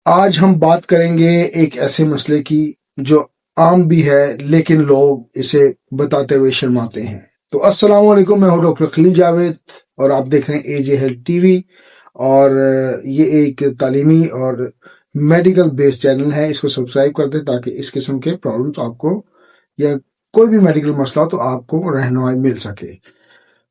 آج ہم بات کریں گے ایک ایسے مسئلے کی جو عام بھی ہے لیکن لوگ اسے بتاتے ہوئے شرماتے ہیں۔ تو السلام علیکم، میں ہوں ڈاکٹر خلیل جاوید اور آپ دیکھ رہے ہیں اے جے ہیلتھ ٹی وی، اور یہ ایک تعلیمی اور میڈیکل بیس چینل ہے۔ اس کو سبسکرائب کر دیں تاکہ اس قسم کے پرابلمس آپ کو یا کوئی بھی میڈیکل مسئلہ ہو تو آپ کو رہنمائی مل سکے۔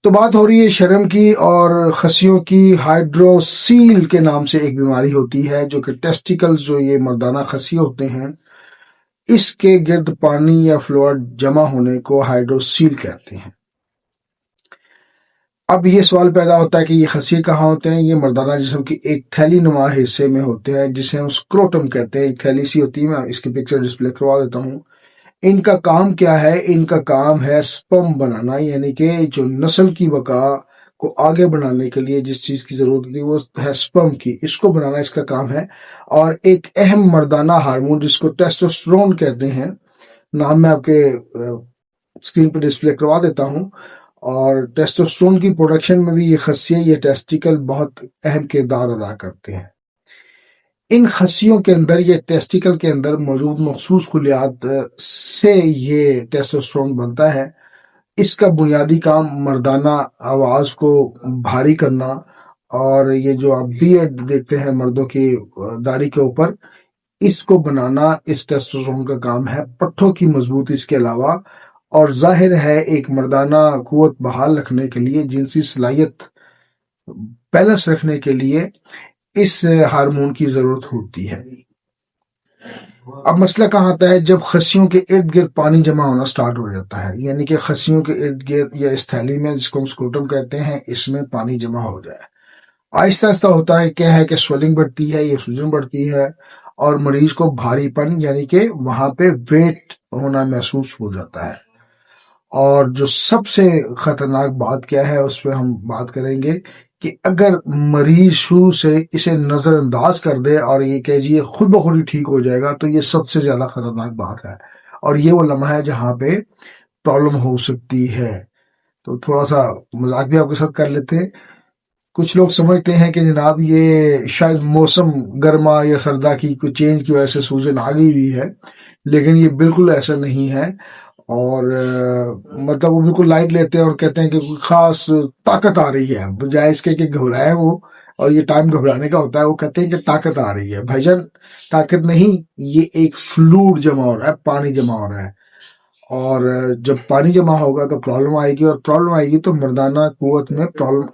تو بات ہو رہی ہے شرم کی اور خصیوں کی۔ ہائیڈروسیل کے نام سے ایک بیماری ہوتی ہے جو کہ ٹیسٹیکلز، جو یہ مردانہ خصیے ہوتے ہیں، اس کے گرد پانی یا فلوئڈ جمع ہونے کو ہائیڈروسیل کہتے ہیں۔ اب یہ سوال پیدا ہوتا ہے کہ یہ خصیے کہاں ہوتے ہیں؟ یہ مردانہ جسم کی ایک تھیلی نما حصے میں ہوتے ہیں جسے ہم اسکروٹم کہتے ہیں۔ ایک تھیلی سی ہوتی ہے، میں اس کی پکچر ڈسپلے کروا دیتا ہوں۔ ان کا کام کیا ہے؟ ان کا کام ہے سپرم بنانا، یعنی کہ جو نسل کی بقا کو آگے بڑھانے کے لیے جس چیز کی ضرورت ہوتی ہے وہ ہے سپرم کی، اس کو بنانا اس کا کام ہے۔ اور ایک اہم مردانہ ہارمون جس کو ٹیسٹوسٹرون کہتے ہیں، نام میں آپ کے اسکرین پہ ڈسپلے کروا دیتا ہوں۔ اور ٹیسٹوسٹرون کی پروڈکشن میں بھی یہ خصیے، یہ ٹیسٹیکل بہت اہم کردار ادا کرتے ہیں۔ ان خصیوں کے اندر، یہ ٹیسٹیکل کے اندر موجود مخصوص خلیات سے یہ ٹیسٹوسٹرون بنتا ہے۔ اس کا بنیادی کام مردانہ آواز کو بھاری کرنا، اور یہ جو آپ بیئرڈ دیکھتے ہیں مردوں کی داڑھی کے اوپر، اس کو بنانا اس ٹیسٹوسٹرون کا کام ہے۔ پٹھوں کی مضبوطی اس کے علاوہ، اور ظاہر ہے ایک مردانہ قوت بحال رکھنے کے لیے، جنسی صلاحیت بیلنس رکھنے کے لیے اس ہارمون کی ضرورت ہوتی ہے۔ اب مسئلہ کہاں آتا ہے؟ جب خصیوں کے ارد گرد پانی جمع ہونا سٹارٹ ہو جاتا ہے، یعنی کہ خصیوں کے ارد گرد یا اس تھیلی میں جس کو ہم اسکروٹم کہتے ہیں، اس میں پانی جمع ہو جائے، آہستہ آہستہ ہوتا ہے کیا ہے کہ سویلنگ بڑھتی ہے، یہ سوجن بڑھتی ہے، اور مریض کو بھاری پن، یعنی کہ وہاں پہ ویٹ ہونا محسوس ہو جاتا ہے۔ اور جو سب سے خطرناک بات کیا ہے اس پہ ہم بات کریں گے کہ اگر مریض شروع سے اسے نظر انداز کر دے اور یہ کہ جی یہ خود بخود ہی ٹھیک ہو جائے گا، تو یہ سب سے زیادہ خطرناک بات ہے، اور یہ وہ لمحہ ہے جہاں پہ پرابلم ہو سکتی ہے۔ تو تھوڑا سا مذاق بھی آپ کے ساتھ کر لیتے ہیں۔ کچھ لوگ سمجھتے ہیں کہ جناب یہ شاید موسم گرما یا سردا کی کوئی چینج کی وجہ سے سوجن آ گئی ہوئی ہے، لیکن یہ بالکل ایسا نہیں ہے۔ اور مطلب وہ بالکل لائٹ لیتے ہیں اور کہتے ہیں کہ کوئی خاص طاقت آ رہی ہے، بجائے اس کے کہ گھبرائے وہ، اور یہ ٹائم گھبرانے کا ہوتا ہے، وہ کہتے ہیں کہ طاقت آ رہی ہے۔ بھائی جان، طاقت نہیں، یہ ایک فلوڈ جمع ہو رہا ہے، پانی جمع ہو رہا ہے، اور جب پانی جمع ہوگا تو پرابلم آئے گی، اور پرابلم آئے گی تو مردانہ قوت میں پرابلم